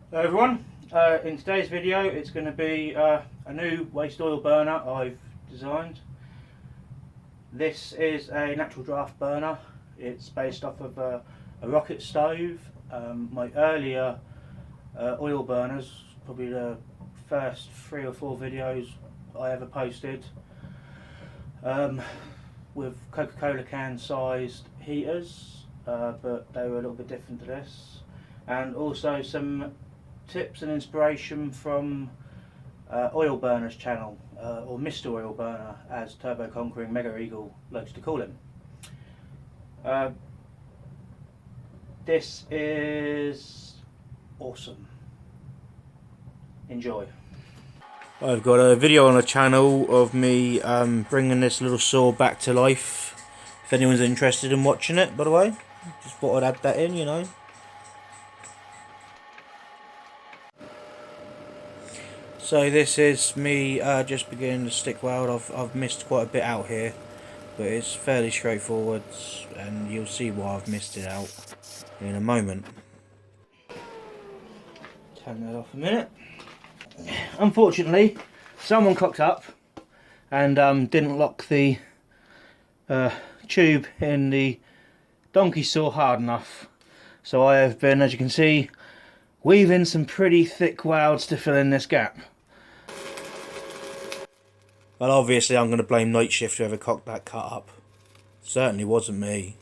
Hello everyone, in today's video it's going to be a new waste oil burner I've designed. This is a natural draft burner. It's based off of a rocket stove. My earlier oil burners, probably the first 3 or 4 videos I ever posted, with Coca-Cola can sized heaters, but they were a little bit different to this, and also some tips and inspiration from Oil Burner's channel, or Mr. Oil Burner, as Turbo Conquering Mega Eagle likes to call him. This is awesome. Enjoy. I've got a video on the channel of me bringing this little saw back to life. If anyone's interested in watching it, by the way, just thought I'd add that in, you know. So this is me just beginning to stick weld. I've missed quite a bit out here, but it's fairly straightforward, and you'll see why I've missed it out in a moment. Turn that off a minute. Unfortunately, someone cocked up and didn't lock the tube in the donkey saw hard enough. So I have been, as you can see, weaving some pretty thick welds to fill in this gap. Well, obviously I'm going to blame Night Shift whoever cocked that cut up. Certainly wasn't me.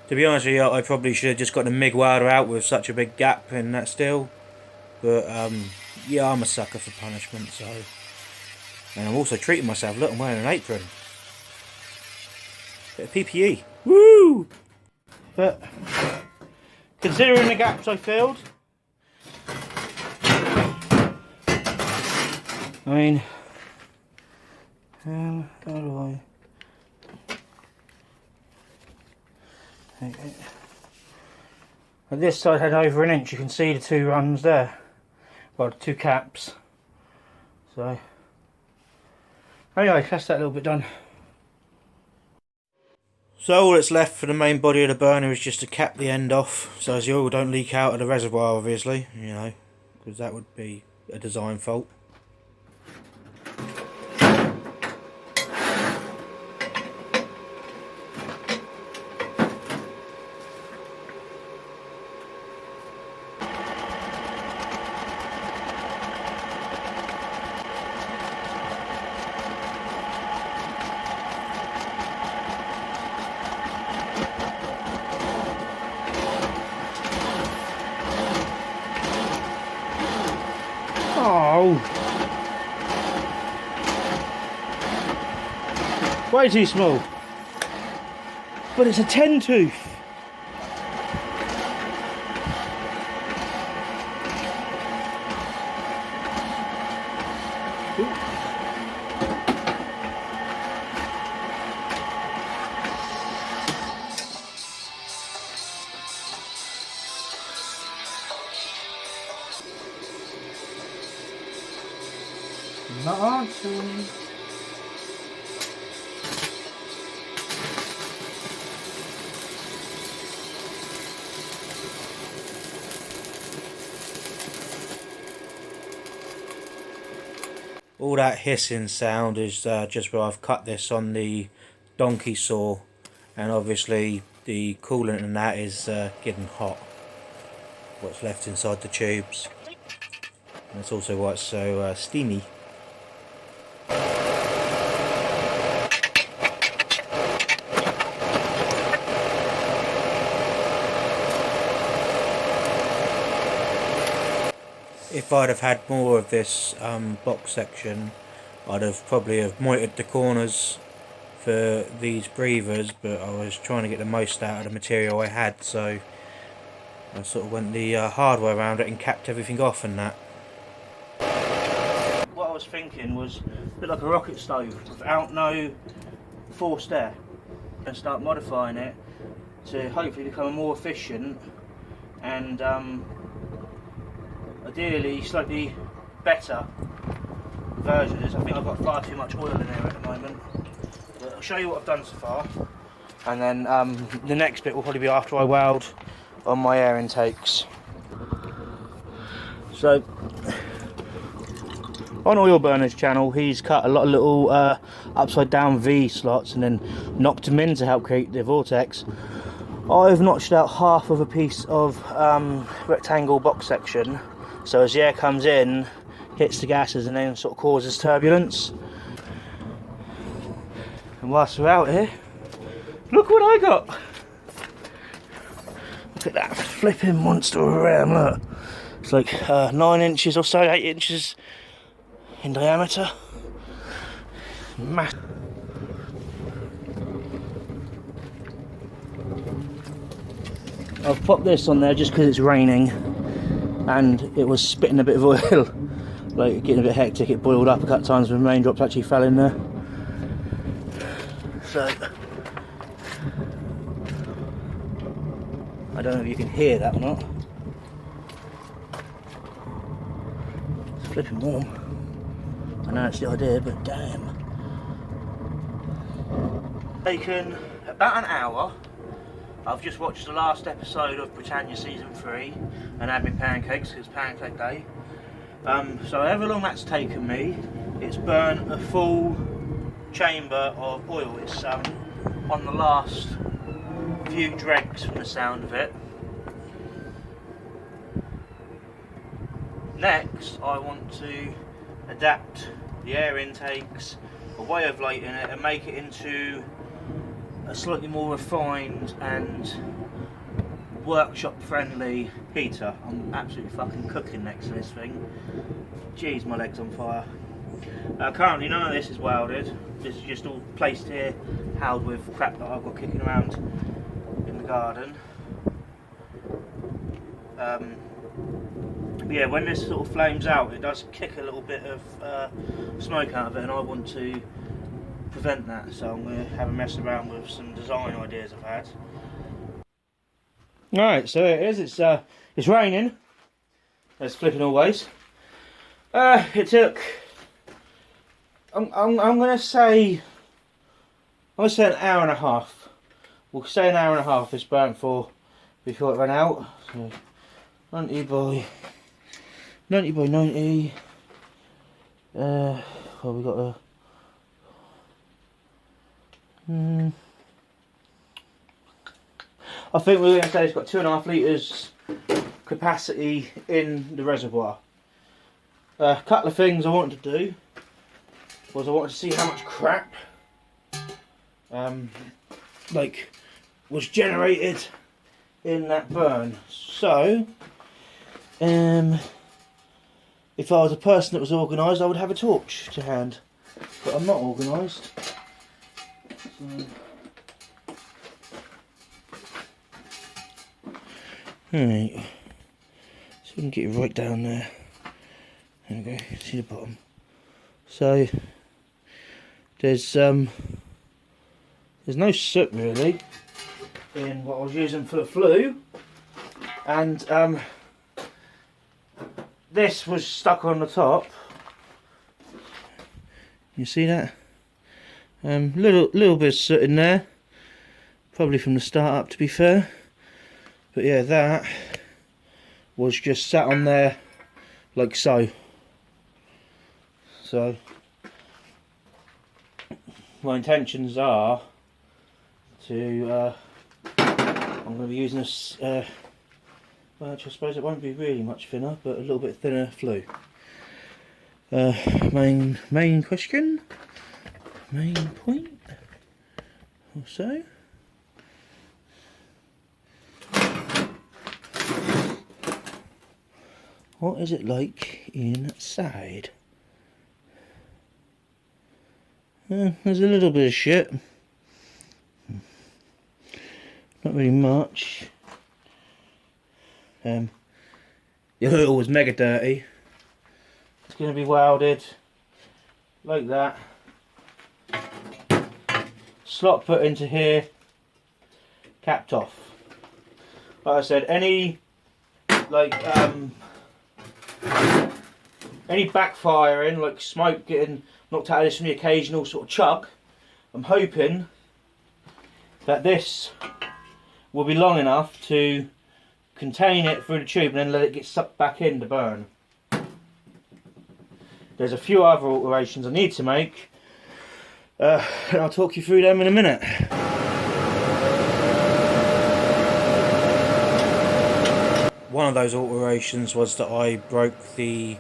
To be honest with you, I probably should have just got the MIG welder out with such a big gap in that steel. But, yeah, I'm a sucker for punishment, so... And I'm also treating myself. Look, I'm wearing an apron. Bit of PPE. Woo! But, considering the gaps I filled... I mean... how do I... At this side had over an inch. You can see the 2 runs there, well, the 2 caps. So anyway, that's that little bit done. So all that's left for the main body of the burner is just to cap the end off, so as the oil don't leak out of the reservoir, obviously, you know, because that would be a design fault. Oh, way too small. But it's a 10 tooth. Not answering. All that hissing sound is just where I've cut this on the donkey saw, and obviously the coolant in that is getting hot, what's left inside the tubes, and that's also why it's so steamy. If I'd have had more of this box section, I'd have probably have mitered the corners for these breathers, but I was trying to get the most out of the material I had, so I sort of went the hard way around it and capped everything off and that. What I was thinking was a bit like a rocket stove without no forced air, and start modifying it to hopefully become a more efficient and ideally slightly better version. I think I've got far too much oil in there at the moment, but I'll show you what I've done so far, and then the next bit will probably be after I weld on my air intakes. So on Oil Burner's channel, he's cut a lot of little upside down V slots and then knocked them in to help create the vortex. I've notched out half of a piece of rectangle box section, so as the air comes in, hits the gases and then sort of causes turbulence. And whilst we're out here, look what I got! Look at that flipping monster of a ram, look. It's like 9 inches or so, 8 inches in diameter. I've popped this on there just because it's raining and it was spitting a bit of oil, like getting a bit hectic. It boiled up a couple of times when raindrops actually fell in there. So I don't know if you can hear that or not. It's flipping warm. I know it's the idea, but damn. Taken about an hour. I've just watched the last episode of Britannia season 3 and had my pancakes, because it's pancake day. So however long that's taken me, it's burnt a full chamber of oil. It's on the last few dregs from the sound of it. Next, I want to adapt the air intakes, a way of lighting it, and make it into a slightly more refined and workshop friendly heater. I'm absolutely fucking cooking next to this thing. Jeez, my leg's on fire. Currently none of this is welded. This is just all placed here, held with crap that I've got kicking around in the garden. But yeah, when this sort of flames out, it does kick a little bit of smoke out of it, and I want to prevent that, so I'm going to have a mess around with some design ideas I've had. Alright, so it is, it's raining, as flipping always. It took, I'm going to say an hour and a half. We'll say an hour and a half it's burnt for before it ran out. So 90 by 90. Well, we got a I think we're going to say it's got 2.5 litres capacity in the reservoir. A couple of things I wanted to do was I wanted to see how much crap was generated in that burn. So if I was a person that was organised, I would have a torch to hand, but I'm not organised. So alright, so we can get it right down there. There we go, see the bottom. So there's no soot really in what I was using for the flue, and this was stuck on the top. You see that? Little bit of soot in there, probably from the start up, to be fair. But yeah, that was just sat on there like so. So my intentions are to I'm going to be using this well, I suppose it won't be really much thinner, but a little bit thinner flue. Main question, main point or so. What is it like inside? There's a little bit of shit. Not really much. Your hood was mega dirty. It's going to be welded like that. Slot put into here, capped off. Like I said, any backfiring, like smoke getting knocked out of this from the occasional sort of chug, I'm hoping that this will be long enough to contain it through the tube and then let it get sucked back in to burn. There's a few other alterations I need to make, and I'll talk you through them in a minute. One of those alterations was that I broke the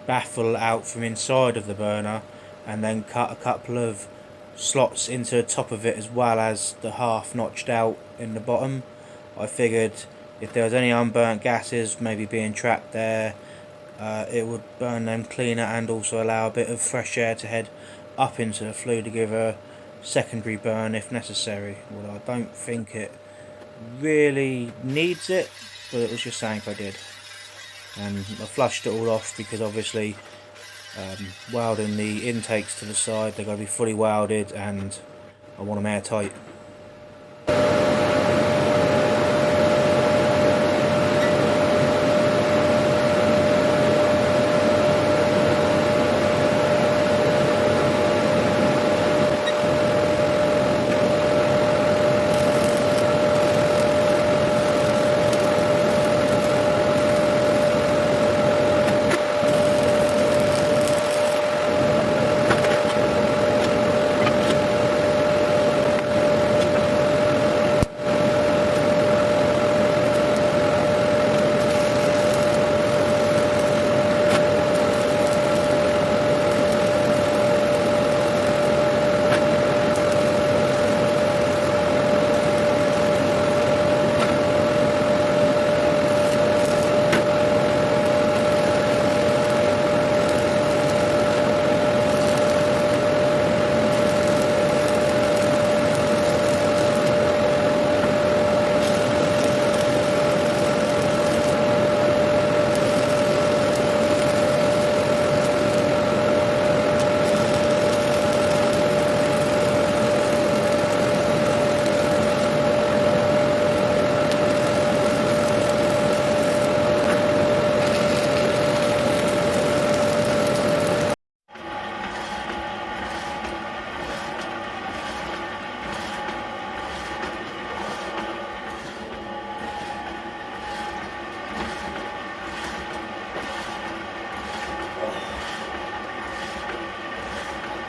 baffle out from inside of the burner and then cut a couple of slots into the top of it, as well as the half notched out in the bottom. I figured if there was any unburnt gases maybe being trapped there, it would burn them cleaner and also allow a bit of fresh air to head up into the flue to give a secondary burn if necessary. Well, I don't think it really needs it, but it was just something I did. And I flushed it all off because obviously welding the intakes to the side, they're going to be fully welded and I want them airtight.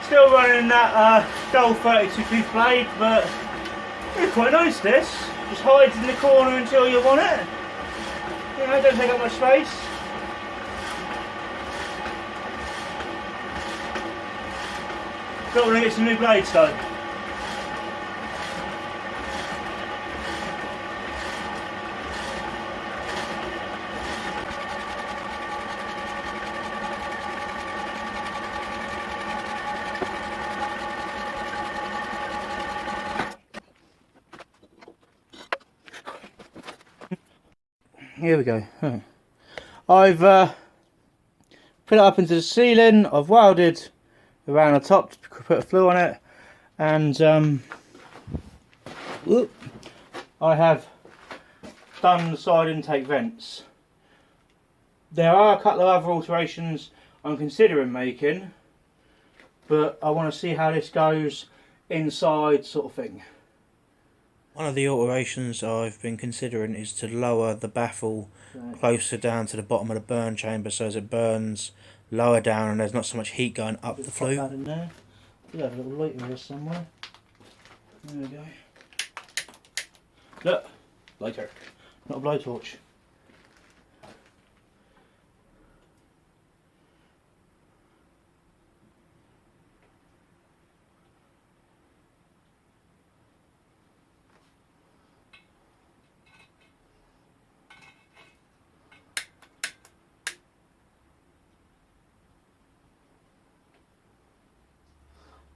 Still running that dull 32 blade, but it's quite nice this. Just hides in the corner until you want it. You know, don't take up much space. Don't want to get some new blades though. Here we go. I've put it up into the ceiling. I've welded around the top to put a flue on it, and I have done the side intake vents. There are a couple of other alterations I'm considering making, but I want to see how this goes inside, sort of thing. One of the alterations I've been considering is to lower the baffle closer down to the bottom of the burn chamber, so as it burns lower down and there's not so much heat going up the flue. That in there. We have a little lighter here somewhere. There we go. Look, lighter, not a blowtorch.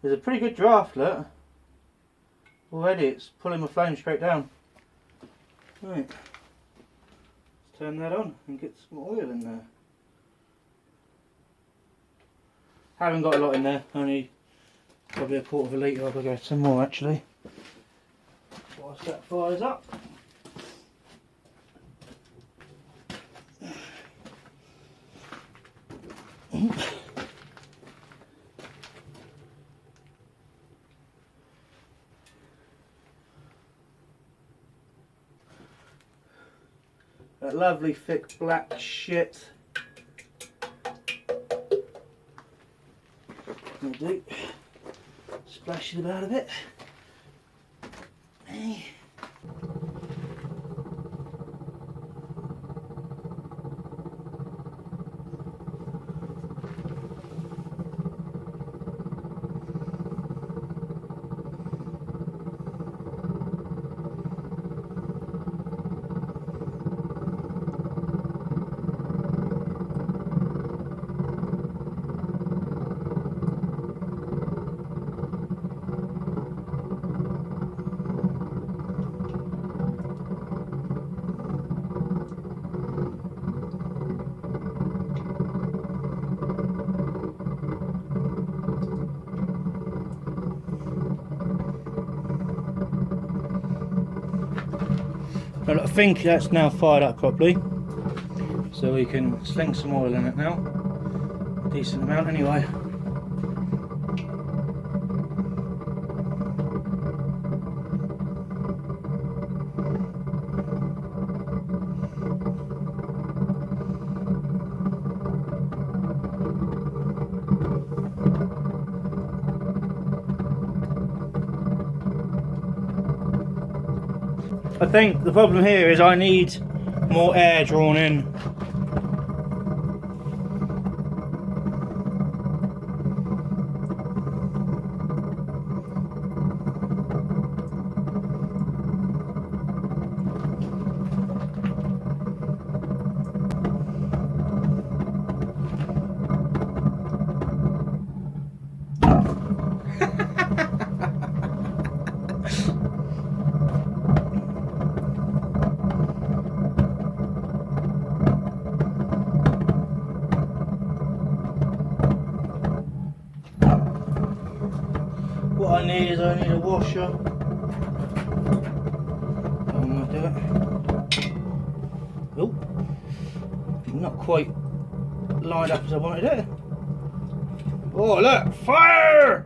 There's a pretty good draft, look. Already it's pulling my flame straight down. Right. Let's turn that on and get some oil in there. Haven't got a lot in there, only probably a quarter of a litre. I'll go get some more actually. Whilst that fires up. That lovely thick black shit. I'll do. Splash it about a bit. Hey. Well, I think that's now fired up properly, so we can sling some oil in it now. A decent amount anyway. I think the problem here is I need more air drawn in. What I need is I need a washer. I'm going to do it. Oh, not quite lined up as I wanted it. Oh look, fire!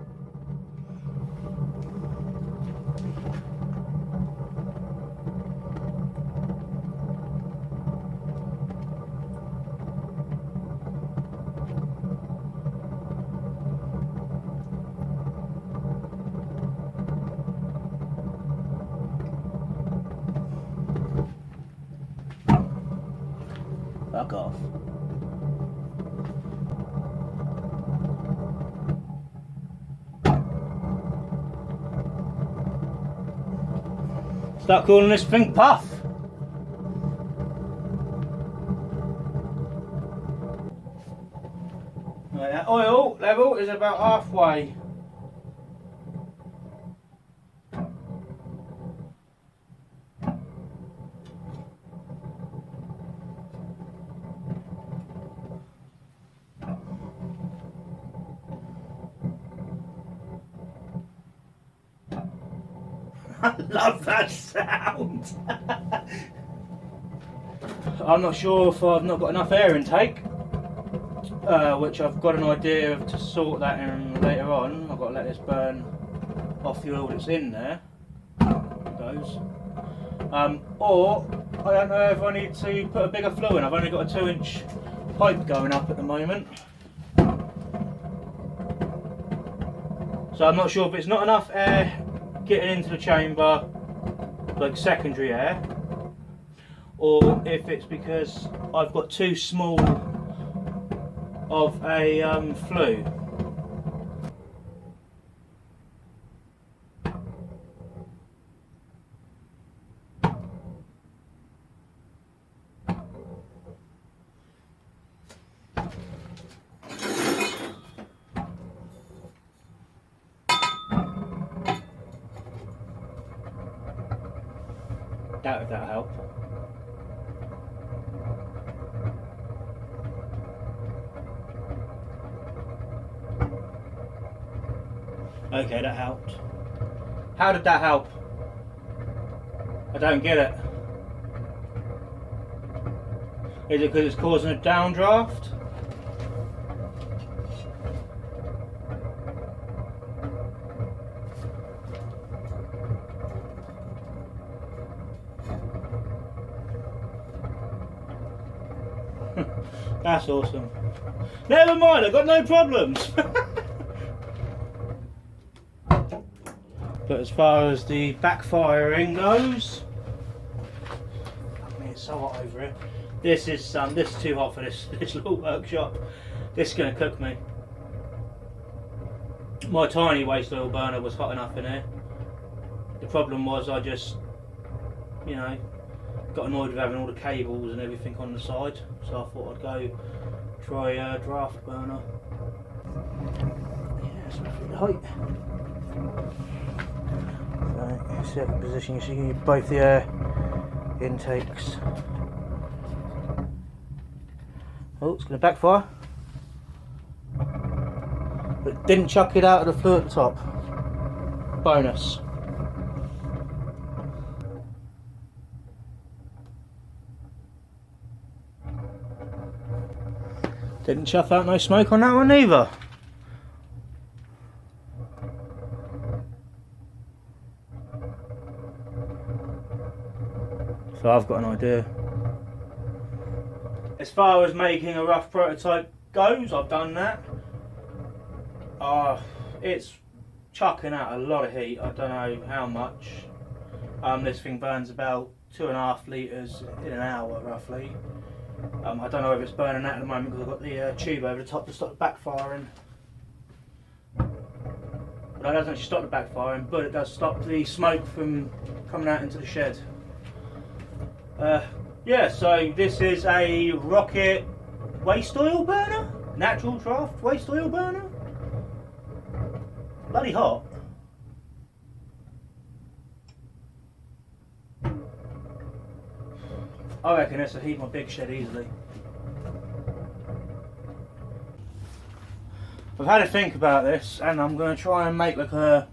Fuck off. Start calling this thing puff. Right, that oil level is about halfway. I love that sound. I'm not sure if I've not got enough air intake, which I've got an idea of to sort that in later on. I've got to let this burn off the oil that's in there. It goes. Or I don't know if I need to put a bigger flue in. I've only got a 2-inch pipe going up at the moment. So I'm not sure if it's not enough air getting into the chamber, like secondary air, or if it's because I've got too small of a flue. Doubt if that'll help. Okay, that helped. How did that help? I don't get it. Is it because it's causing a downdraft? That's awesome. Never mind, I've got no problems. But as far as the backfiring goes, I mean, it's so hot over here. This is too hot for this little workshop. This is going to cook me. My tiny waste oil burner was hot enough in here. The problem was I just, you know, got annoyed with having all the cables and everything on the side, so I thought I'd go try a draft burner. Yeah, it's roughly the height. So, second position, you see both the air intakes. Oh, it's going to backfire. But didn't chuck it out of the flue at the top. Bonus. Didn't chuff out no smoke on that one either. So I've got an idea. As far as making a rough prototype goes, I've done that. It's chucking out a lot of heat. I don't know how much. This thing burns about 2.5 litres in an hour roughly. I don't know if it's burning that at the moment because I've got the tube over the top to stop the backfiring. But that doesn't actually stop the backfiring, but it does stop the smoke from coming out into the shed. Yeah, so this is a rocket waste oil burner? Natural draft waste oil burner? Bloody hot. I reckon this will heat my big shed easily. I've had a think about this and I'm going to try and make like a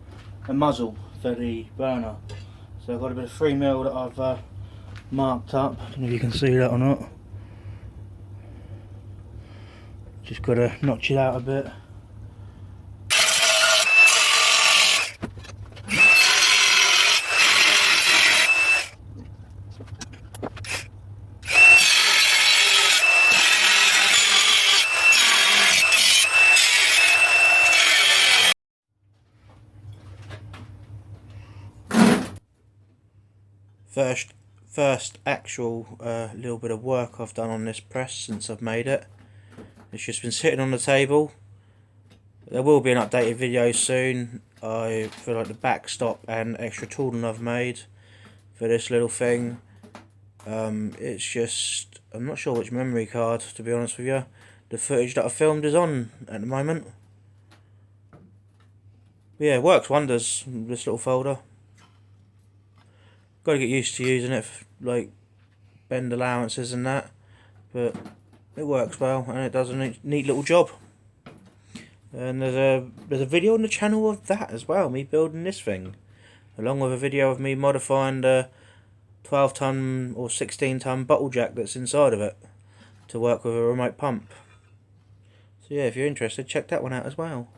muzzle for the burner. So I've got a bit of 3mm that I've marked up. I don't know if you can see that or not. Just got to notch it out a bit. First actual little bit of work I've done on this press since I've made it. It's just been sitting on the table. There will be an updated video soon. I feel like the backstop and extra tooling I've made for this little thing. It's just, I'm not sure which memory card, to be honest with you. The footage that I filmed is on at the moment. But yeah, it works wonders, this little folder. Got to get used to using it for, like, bend allowances and that, but it works well and it does a neat little job. And there's a video on the channel of that as well, me building this thing, along with a video of me modifying the 12-ton or 16-ton bottle jack that's inside of it to work with a remote pump. So yeah, if you're interested, check that one out as well.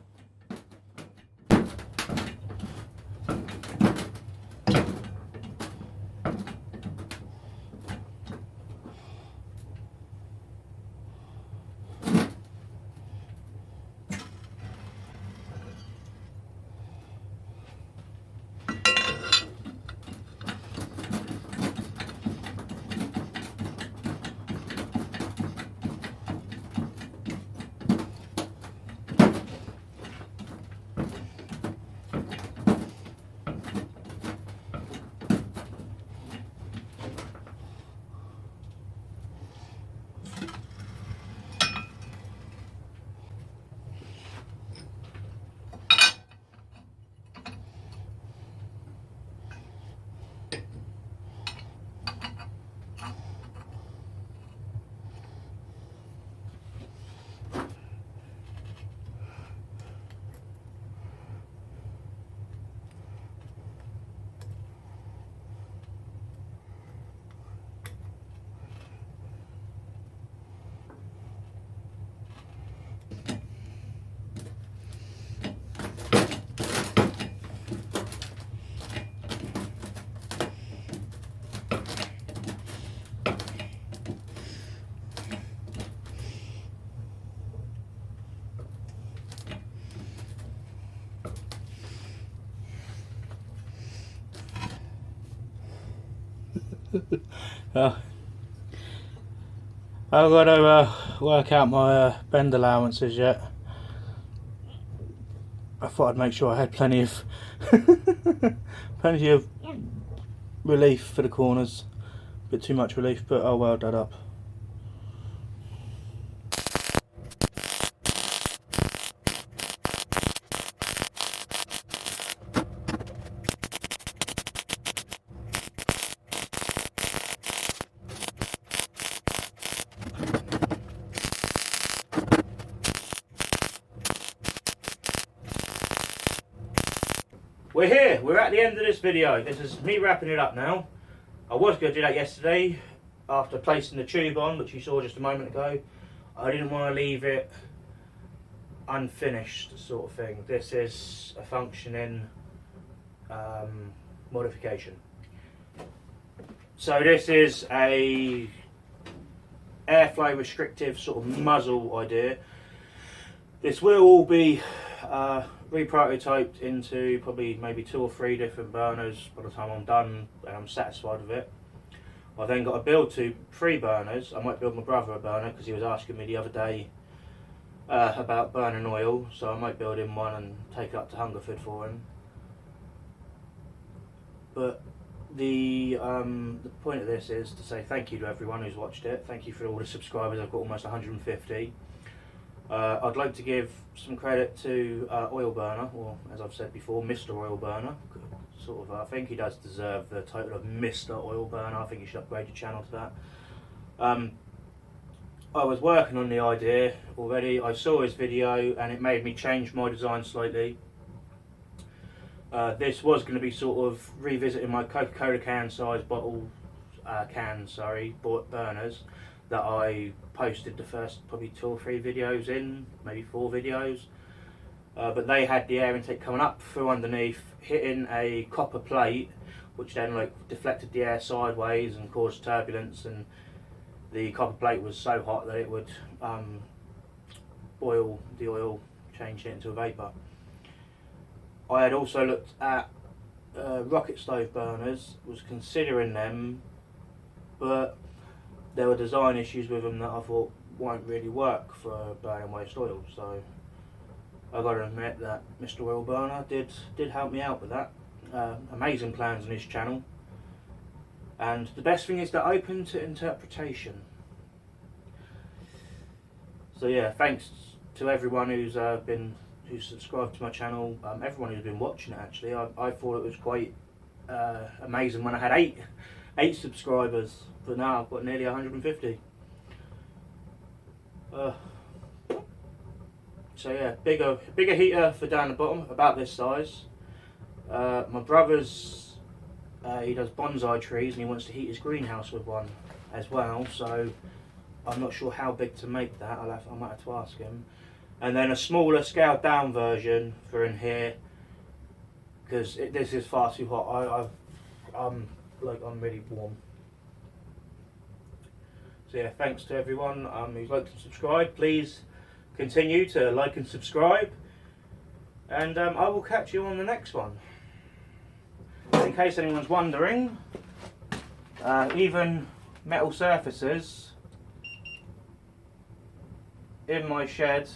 I've got to work out my bend allowances yet. I thought I'd make sure I had plenty of relief for the corners. A bit too much relief, but I'll weld that up. We're here, we're at the end of this video. This is me wrapping it up now. I was going to do that yesterday after placing the tube on, which you saw just a moment ago. I didn't want to leave it unfinished sort of thing. This is a functioning modification. So this is a airflow restrictive sort of muzzle idea. This will all be reprototyped into probably maybe 2 or 3 different burners by the time I'm done and I'm satisfied with it. I've then got to build 3 burners. I might build my brother a burner because he was asking me the other day about burning oil, so I might build him one and take it up to Hungerford for him. But the point of this is to say thank you to everyone who's watched it. Thank you for all the subscribers. I've got almost 150. I'd like to give some credit to Oil Burner, or as I've said before, Mr. Oil Burner. Sort of, I think he does deserve the title of Mr. Oil Burner. I think you should upgrade your channel to that. I was working on the idea already. I saw his video and it made me change my design slightly. This was going to be sort of revisiting my Coca-Cola can size bottle burners that I posted the first probably 2 or 3 videos in, maybe 4 videos. But they had the air intake coming up through underneath, hitting a copper plate, which then like deflected the air sideways and caused turbulence, and the copper plate was so hot that it would boil the oil, change it into a vapour. I had also looked at rocket stove burners, was considering them, but there were design issues with them that I thought won't really work for burning waste oil. So I've got to admit that Mr. Oil Burner did help me out with that. Amazing plans on his channel, and the best thing is they're open to interpretation. So yeah, thanks to everyone who's subscribed to my channel, everyone who's been watching it actually. I thought it was quite amazing when I had 8 subscribers, but now I've got nearly 150. So yeah, bigger heater for down the bottom, about this size. My brother's, he does bonsai trees and he wants to heat his greenhouse with one as well, so I'm not sure how big to make that. I might have to ask him. And then a smaller scaled down version for in here, because this is far too hot. I'm really warm. So yeah, thanks to everyone who's liked and subscribed. Please continue to like and subscribe, and I will catch you on the next one. In case anyone's wondering, even metal surfaces in my shed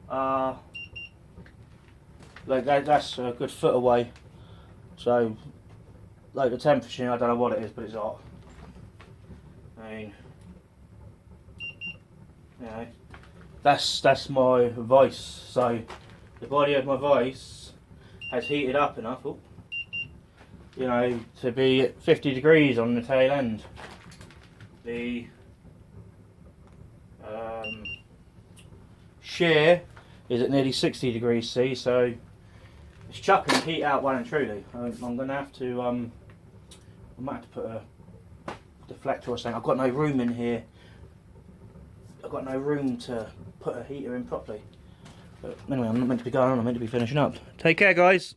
are like that's a good foot away, so like the temperature, I don't know what it is, but it's hot. I mean, you know, that's my vice. So the body of my vice has heated up enough, you know, to be at 50 degrees on the tail end. The shear is at nearly 60 degrees C, so it's chucking heat out well and truly. I'm going to have to, I might have to put a deflector or something. I've got no room in here. I've got no room to put a heater in properly. But anyway, I'm not meant to be going on, I'm meant to be finishing up. Take care, guys.